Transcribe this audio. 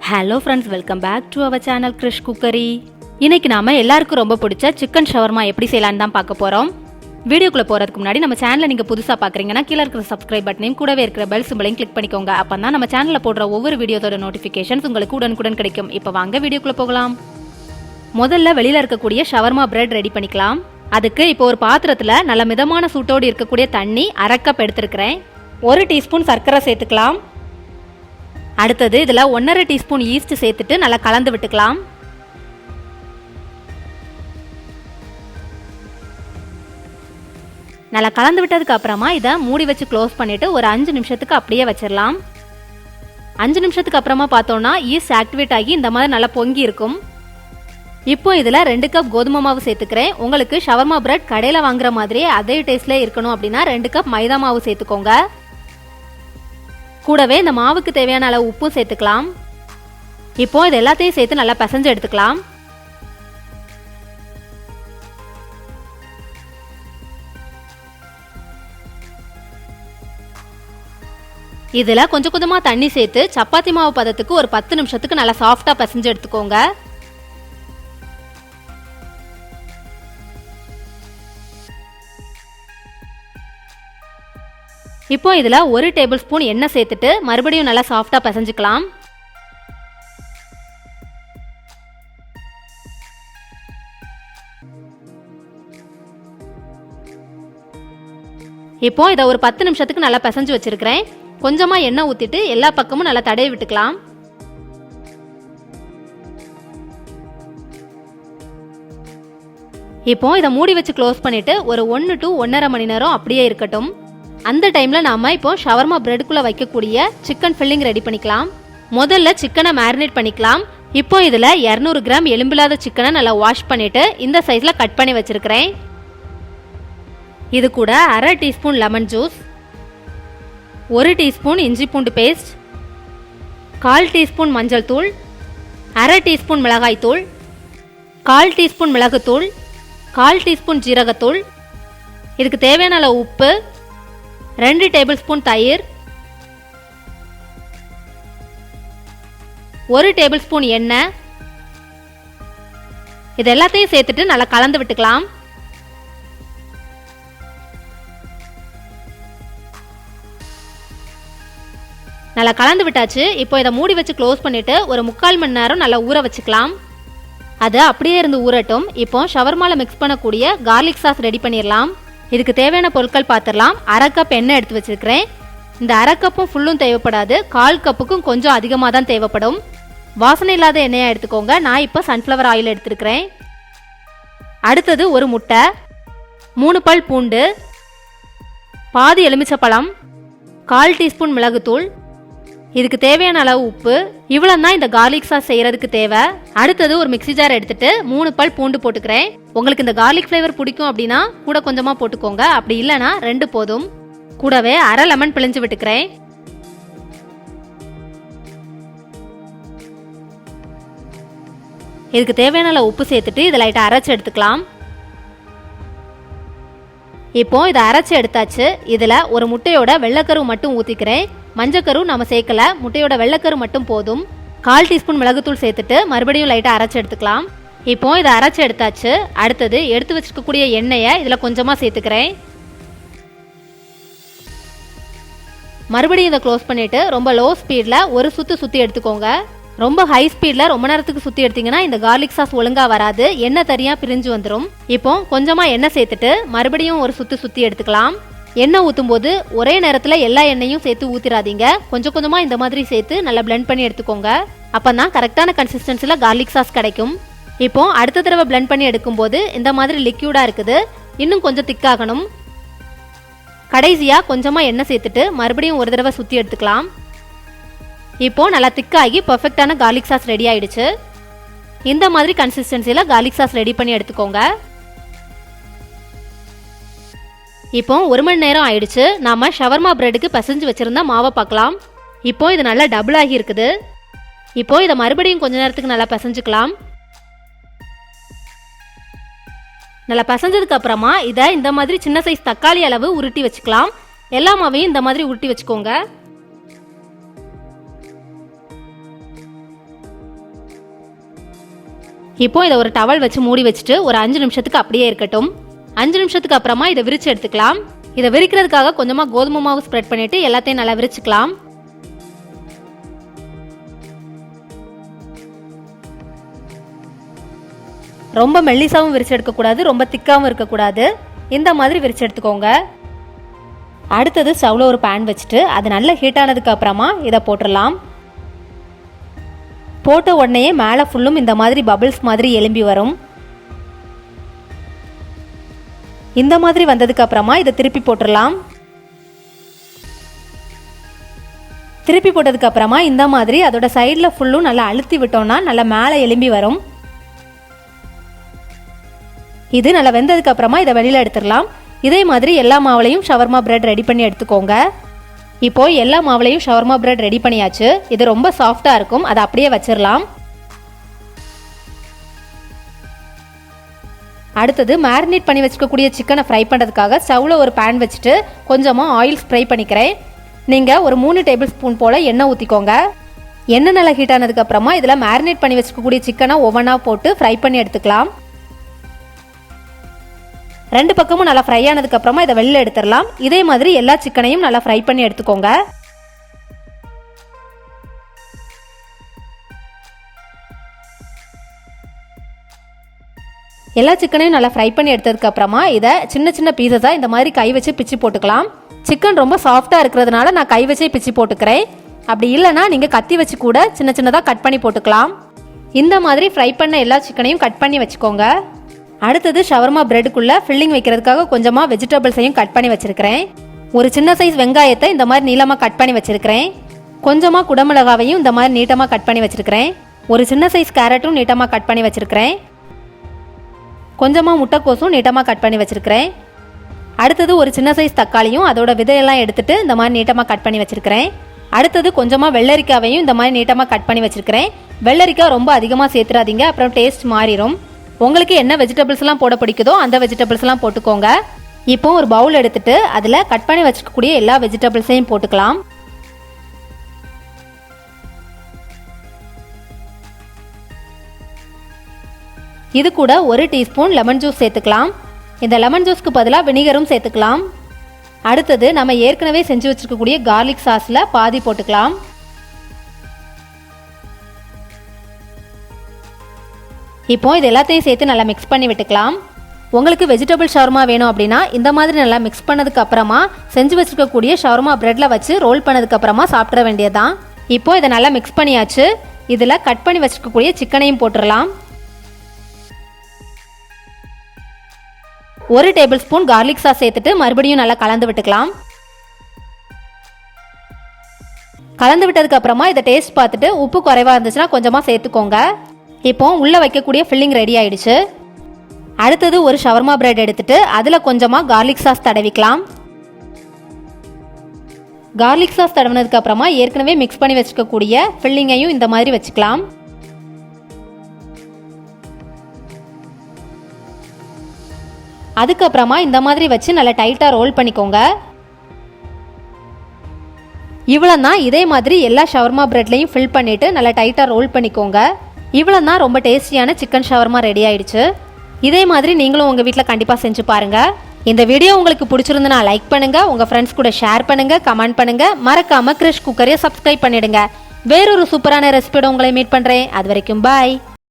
Hello friends, welcome back to our channel Krish cookery. இன்னைக்கு நாம எல்லாருக்கும் ரொம்ப பிடிச்ச சிக்கன் ஷவர்மா எப்படி செய்யலான்னு தான் பார்க்க போறோம். வீடியோக்குள்ள போறதுக்கு முன்னாடி நம்ம சேனலை நீங்க புதுசா பாக்குறீங்கன்னா கீழே இருக்கிற சப்ஸ்கிரைப் பட்டனையும் கூடவே இருக்கிற பெல் சிம்பலையும் கிளிக் பண்ணிக்கோங்க. அப்பதான் நம்ம சேனல்ல போடுற ஒவ்வொரு வீடியோஸோட நோட்டிபிகேஷன்ஸ் உங்களுக்கு உடனுக்குடன் கிடைக்கும். இப்போ வாங்க வீடியோக்குள்ள போகலாம். முதல்ல வெளியில இருக்கக்கூடிய ஷவர்மா பிரெட் ரெடி பண்ணிக்கலாம். அதுக்கு இப்போ ஒரு பாத்திரத்துல நல்ல மிதமான சூட்டோடு இருக்கக்கூடிய தண்ணி 1/2 கப் எடுத்திருக்கிறேன். 1 டீஸ்பூன் சர்க்கரை சேர்த்துக்கலாம். அடுத்தது இதில் 1/2 டீஸ்பூன் ஈஸ்ட் சேர்த்துட்டு நல்லா கலந்து விட்டுக்கலாம். நல்லா கலந்து விட்டதுக்கு அப்புறமா இதை மூடி வச்சு க்ளோஸ் பண்ணிட்டு ஒரு 5 நிமிஷத்துக்கு அப்படியே வச்சிடலாம். 5 நிமிஷத்துக்கு அப்புறமா பார்த்தோம்னா ஈஸ்ட் ஆக்டிவேட் ஆகி இந்த மாதிரி நல்லா பொங்கி இருக்கும். இப்போ இதில் 2 கப் கோதுமை மாவு சேர்த்துக்கிறேன். உங்களுக்கு ஷவர்மா பிரெட் கடையில் வாங்குற மாதிரியே அதே டேஸ்ட்ல இருக்கணும் அப்படின்னா 2 கப் மைதா மாவு சேர்த்துக்கோங்க. கூடவே இந்த மாவுக்கு தேவையான அளவு உப்பும் சேர்த்துக்கலாம். இப்போ இது எல்லாத்தையும் சேர்த்து நல்லா பிசைஞ்சு எடுத்துக்கலாம். இதுல கொஞ்சம் கொஞ்சமா தண்ணி சேர்த்து சப்பாத்தி மாவு பதத்துக்கு ஒரு 10 நிமிஷத்துக்கு நல்லா சாஃப்டா பிசைஞ்சு எடுத்துக்கோங்க. இப்போ இதுல 1 டேபிள் ஸ்பூன் எண்ணெய் சேர்த்துட்டு மறுபடியும் நல்லா சாஃப்டா பிசைஞ்சுக்கலாம். இப்போ இதை ஒரு 10 நிமிஷத்துக்கு நல்லா பிசைஞ்சு வச்சிருக்கிறேன். கொஞ்சமா எண்ணெய் ஊத்திட்டு எல்லா பக்கமும் நல்லா தடவி விட்டுக்கலாம். இப்போ இதை மூடி வச்சு க்ளோஸ் பண்ணிட்டு ஒரு 1 to 1.5 மணி நேரம் அப்படியே இருக்கட்டும். அந்த டைம்ல நாம இப்போ ஷவர்மா பிரெட்குள்ள வைக்கக்கூடிய சிக்கன் ஃபில்லிங் ரெடி பண்ணிக்கலாம். முதல்ல சிக்கனை மேரினேட் பண்ணிக்கலாம். இப்போ இதுல 200 கிராம் எலும்பில்லாத சிக்கனை நல்லா வாஷ் பண்ணிட்டு இந்த சைஸ்ல கட் பண்ணி வச்சிருக்கிறேன். இது கூட 1/2 டீஸ்பூன் லெமன் ஜூஸ், 1 டீஸ்பூன் இஞ்சி பூண்டு பேஸ்ட், 1/4 டீஸ்பூன் மஞ்சள் தூள், 1/2 டீஸ்பூன் மிளகாய் தூள், 1/4 டீஸ்பூன் மிளகுத்தூள், 1/4 டீஸ்பூன் ஜீரகத்தூள், இதுக்கு தேவையான அளவு உப்பு, 2 டேபிள் ஸ்பூன் தயிர், 1 டேபிள் ஸ்பூன் எண்ணெய், இது எல்லாத்தையும் சேர்த்துட்டு நல்லா கலந்து விட்டுக்கலாம். நல்லா கலந்து விட்டாச்சு. இப்போ இதை மூடி வச்சு க்ளோஸ் பண்ணிட்டு ஒரு 3/4 மணி நேரம் நல்லா ஊற வச்சுக்கலாம். அது அப்படியே இருந்து ஊறட்டும். இப்போ ஷவர்மால மிக்ஸ் பண்ணக்கூடிய கார்லிக் சாஸ் ரெடி பண்ணிடலாம். இதுக்கு தேவையான பொருட்கள் பார்த்துடலாம். 1/2 கப் எண்ணெய் எடுத்து வச்சிருக்கிறேன். இந்த 1/2 கப்பும் ஃபுல்லும் தேவைப்படாது, 1/4 கப்புக்கும் கொஞ்சம் அதிகமாக தான் தேவைப்படும். வாசனை இல்லாத எண்ணெயாக எடுத்துக்கோங்க. நான் இப்போ சன்ஃப்ளவர் ஆயில் எடுத்துருக்கிறேன். அடுத்தது ஒரு முட்டை, 3 பல் பூண்டு, பாதி எலுமிச்சப்பழம், 1/4 டீஸ்பூன் மிளகுத்தூள், இதுக்கு தேவையான அளவு உப்பு. இவ்வளவு தான் இந்த கார்லிக் சாஸ் செய்யறதுக்கு தேவை. அடுத்தது ஒரு மிக்ஸி ஜார் எடுத்துட்டு 3 பல் பூண்டு போட்டுக்கிறேன். உங்களுக்கு இந்த கார்லிக் ஃப்ளேவர் பிடிக்கும் அப்படின்னா கூட கொஞ்சமா போட்டுக்கோங்க, அப்படி இல்லைன்னா 2 போதும். கூடவே 1/2 லெமன் பிழிஞ்சு விட்டுக்கிறேன். இதுக்கு தேவையான அளவு உப்பு சேர்த்துட்டு இதை லைட்டா அரைச்சு எடுத்துக்கலாம். இப்போ இதை அரைச்சு எடுத்தாச்சு. இதுல ஒரு முட்டையோட வெள்ளைக்கரு மட்டும் ஊத்திக்கிறேன். மஞ்சக்கரு நம்ம சேர்க்கல, முட்டையோட வெள்ளைக்கரு மட்டும் போதும். 1/4 டீஸ்பூன் மிளகுத்தூள் சேர்த்துட்டு மறுபடியும் லைட்டா அரைச்சு எடுத்துக்கலாம். இப்போ இதை அரைச்சு எடுத்தாச்சு. அடுத்தது எடுத்து வச்சிருக்கக்கூடிய எண்ணெயை இதுல கொஞ்சமா சேர்த்துக்கிறேன். மறுபடியும் இதை க்ளோஸ் பண்ணிட்டு ரொம்ப லோ ஸ்பீட்ல ஒரு சுத்தி எடுத்துக்கோங்க. ரொம்ப ஹை ஸ்பீட்ல ரொம்ப நேரத்துக்கு சுத்தி எடுத்தீங்கன்னா இந்த கார்லிக் சாஸ் ஒழுங்கா வராது, எண்ணெய் தனியா பிரிஞ்சு வந்துடும். இப்போ கொஞ்சமா எண்ணெய் சேர்த்துட்டு மறுபடியும் ஒரு சுத்தி எடுத்துக்கலாம். எண்ணெய் ஊற்றும் போது ஒரே நேரத்தில் எல்லா எண்ணெயும் சேர்த்து ஊற்றிடாதீங்க. கொஞ்சம் கொஞ்சமாக இந்த மாதிரி சேர்த்து நல்லா பிளெண்ட் பண்ணி எடுத்துக்கோங்க. அப்போ தான் கரெக்டான கன்சிஸ்டன்சியில் கார்லிக் சாஸ் கிடைக்கும். இப்போ அடுத்த தடவை பிளெண்ட் பண்ணி எடுக்கும்போது இந்த மாதிரி லிக்யூடாக இருக்குது, இன்னும் கொஞ்சம் திக்காகணும். கடைசியாக கொஞ்சமாக எண்ணெய் சேர்த்துட்டு மறுபடியும் ஒரு தடவை சுற்றி எடுத்துக்கலாம். இப்போ நல்லா திக்காகி பர்ஃபெக்டான கார்லிக் சாஸ் ரெடி ஆயிடுச்சு. இந்த மாதிரி கன்சிஸ்டன்சியில் கார்லிக் சாஸ் ரெடி பண்ணி எடுத்துக்கோங்க. இப்போ 1 மணி நேரம் ஆயிடுச்சு. நாம ஷவர்மா பிரெட்டுக்கு பிசைஞ்சு வச்சிருந்தா மாவை பார்க்கலாம். இப்போ இது நல்லா டபுள் ஆகி இருக்குது. இப்போ இதை மறுபடியும் கொஞ்ச நேரத்துக்கு நல்லா பிசைஞ்சுக்கலாம். நல்லா பிசைஞ்சதுக்கு அப்புறமா இதை இந்த மாதிரி சின்ன சைஸ் தக்காளி அளவு உருட்டி வச்சுக்கலாம். எல்லா மாவையும் இந்த மாதிரி உருட்டி வச்சுக்கோங்க. இப்போ இதை ஒரு டவல் வச்சு மூடி வச்சுட்டு ஒரு 5 நிமிஷத்துக்கு அப்படியே இருக்கட்டும். 5 நிமிஷத்துக்கு அப்புறமா இதை விரிச்சு எடுத்துக்கலாம். இதை விரிக்கிறதுக்காக கொஞ்சமாக கோதுமை மாவு ஸ்ப்ரெட் பண்ணிட்டு எல்லாத்தையும் நல்லா விரிச்சுக்கலாம். ரொம்ப மெல்லிசாவும் விரிச்சு எடுக்கக்கூடாது, ரொம்ப திக்காவும் இருக்கக்கூடாது. இந்த மாதிரி விரிச்சு எடுத்துக்கோங்க. அடுத்தது ஸ்டவ்வில் ஒரு பேன் வச்சுட்டு அது நல்லா ஹீட் ஆனதுக்கு அப்புறமா இதை போட்டுடலாம். போட்ட உடனே மேலே ஃபுல்லும் இந்த மாதிரி பபிள்ஸ் மாதிரி எலும்பி வரும். இந்த மாதிரி வந்ததுக்கு அப்புறமா இதை திருப்பி போட்டுடலாம். திருப்பி போட்டதுக்கு அப்புறமா இந்த மாதிரி அதோட சைடில் ஃபுல்லும் நல்லா அழுத்தி விட்டோம்னா நல்லா மேலே எலும்பி வரும். இது நல்லா வெந்ததுக்கு அப்புறமா இதை வெளியில் எடுத்துடலாம். இதே மாதிரி எல்லா மாவுலையும் ஷவர்மா பிரெட் ரெடி பண்ணி எடுத்துக்கோங்க. இப்போ எல்லா மாவுலையும் ஷவர்மா பிரெட் ரெடி பண்ணியாச்சு. இது ரொம்ப சாஃப்டாக இருக்கும், அதை அப்படியே வச்சிடலாம். அடுத்தது மேரினேட் பண்ணி வச்சுக்கக்கூடிய சிக்கனை ஃப்ரை பண்ணுறதுக்காக ஸ்டவ்வில் ஒரு பேன் வச்சுட்டு கொஞ்சமாக ஆயில் ஸ்ப்ரை பண்ணிக்கிறேன். நீங்கள் ஒரு 3 டேபிள் ஸ்பூன் போல் எண்ணெய் ஊற்றிக்கோங்க. எண்ணெய் நல்லா ஹீட் ஆனதுக்கப்புறமா இதில் மேரினேட் பண்ணி வச்சுக்கக்கூடிய சிக்கனை ஒவ்வொன்றா போட்டு ஃப்ரை பண்ணி எடுத்துக்கலாம். 2 பக்கமும் நல்லா ஃப்ரை ஆனதுக்கப்புறமா இதை வெளியில் எடுத்துடலாம். இதே மாதிரி எல்லா சிக்கனையும் நல்லா ஃப்ரை பண்ணி எடுத்துக்கோங்க. எல்லா சிக்கனையும் நல்லா ஃப்ரை பண்ணி எடுத்ததுக்கப்புறமா இதை சின்ன சின்ன பீசஸாக இந்த மாதிரி கை வச்சு பிச்சு போட்டுக்கலாம். சிக்கன் ரொம்ப சாஃப்டாக இருக்கிறதுனால நான் கை வச்சே பிச்சு போட்டுக்கிறேன். அப்படி இல்லைனா நீங்கள் கத்தி வச்சு கூட சின்ன சின்னதாக கட் பண்ணி போட்டுக்கலாம். இந்த மாதிரி ஃப்ரை பண்ண எல்லா சிக்கனையும் கட் பண்ணி வச்சுக்கோங்க. அடுத்தது ஷவர்மா பிரெட்டுக்குள்ளே ஃபில்லிங் வைக்கிறதுக்காக கொஞ்சமாக வெஜிடபிள்ஸையும் கட் பண்ணி வச்சுருக்கிறேன். ஒரு சின்ன சைஸ் வெங்காயத்தை இந்த மாதிரி நீளமாக கட் பண்ணி வச்சுருக்கிறேன். கொஞ்சமாக குடமிளகாவையும் இந்த மாதிரி நீட்டமாக கட் பண்ணி வச்சுருக்கிறேன். ஒரு சின்ன சைஸ் கேரட்டும் நீட்டமாக கட் பண்ணி வச்சுருக்கிறேன். கொஞ்சமாக முட்டைக்கோசும் நீட்டமாக கட் பண்ணி வச்சுருக்கிறேன். அடுத்தது ஒரு சின்ன சைஸ் தக்காளியும் அதோட விதையெல்லாம் எடுத்துட்டு இந்த மாதிரி நீட்டமாக கட் பண்ணி வச்சுருக்கிறேன். அடுத்தது கொஞ்சமாக வெள்ளரிக்காவையும் இந்த மாதிரி நீட்டமாக கட் பண்ணி வச்சுருக்கிறேன். வெள்ளரிக்காய் ரொம்ப அதிகமாக சேர்த்துறாதீங்க, அப்புறம் டேஸ்ட் மாறிடும். உங்களுக்கு என்ன வெஜிடபிள்ஸ்லாம் போட பிடிக்குதோ அந்த வெஜிடபிள்ஸ்லாம் போட்டுக்கோங்க. இப்போ ஒரு பவுல் எடுத்துட்டு அதில் கட் பண்ணி வச்சுக்கக்கூடிய எல்லா வெஜிடபிள்ஸையும் போட்டுக்கலாம். இது கூட 1 டீஸ்பூன் லெமன் ஜூஸ் சேர்த்துக்கலாம். இந்த லெமன் ஜூஸ்க்கு பதிலாக வினிகரும் சேர்த்துக்கலாம். அடுத்தது நம்ம ஏற்கனவே செஞ்சு வச்சுருக்கக்கூடிய கார்லிக் சாஸில் பாதி போட்டுக்கலாம். இப்போ இது எல்லாத்தையும் சேர்த்து நல்லா மிக்ஸ் பண்ணி விட்டுக்கலாம். உங்களுக்கு வெஜிடபிள் ஷவர்மா வேணும் அப்படின்னா இந்த மாதிரி நல்லா மிக்ஸ் பண்ணதுக்கு அப்புறமா செஞ்சு வச்சுருக்கக்கூடிய ஷவர்மா பிரெட்டில் வச்சு ரோல் பண்ணதுக்கு அப்புறமா சாப்பிட வேண்டியதுதான். இப்போ இதை நல்லா மிக்ஸ் பண்ணியாச்சு. இதில் கட் பண்ணி வச்சுருக்கக்கூடிய சிக்கனையும் போட்டுடலாம். 1 டேபிள் ஸ்பூன் கார்லிக் சாஸ் சேர்த்துட்டு மறுபடியும் நல்லா கலந்து விட்டுக்கலாம். கலந்து விட்டதுக்கு அப்புறமா இதை டேஸ்ட் பார்த்துட்டு உப்பு குறைவா இருந்துச்சுன்னா கொஞ்சமாக சேர்த்துக்கோங்க. இப்போ உள்ளே வைக்கக்கூடிய ஃபில்லிங் ரெடி ஆயிடுச்சு. அடுத்தது ஒரு ஷவர்மா பிரெட் எடுத்துட்டு அதில் கொஞ்சமாக கார்லிக் சாஸ் தடவிக்கலாம். கார்லிக் சாஸ் தடவினதுக்கு அப்புறமா ஏற்கனவே மிக்ஸ் பண்ணி வச்சுக்கக்கூடிய ஃபில்லிங்கையும் இந்த மாதிரி வச்சுக்கலாம். அதுக்கப்புறமா இந்த மாதிரி வச்சு நல்லா டைட்டாக ரோல் பண்ணிக்கோங்க. இவ்வளோதான். இதே மாதிரி எல்லா ஷவர்மா பிரெட்லையும் ஃபில் பண்ணிவிட்டு நல்லா டைட்டாக ரோல் பண்ணிக்கோங்க. இவ்வளோதான். ரொம்ப டேஸ்டியான சிக்கன் ஷவர்மா ரெடி ஆயிடுச்சு. இதே மாதிரி நீங்களும் உங்கள் வீட்டில் கண்டிப்பாக செஞ்சு பாருங்கள். இந்த வீடியோ உங்களுக்கு பிடிச்சிருந்துன்னா லைக் பண்ணுங்கள், உங்கள் ஃப்ரெண்ட்ஸ் கூட ஷேர் பண்ணுங்கள், கமெண்ட் பண்ணுங்கள். மறக்காமல் கிரிஷ் குக்கரையை சப்ஸ்கிரைப் பண்ணிடுங்க. வேறொரு சூப்பரான ரெசிபியோட உங்களை மீட் பண்ணுறேன். அது வரைக்கும் பாய்.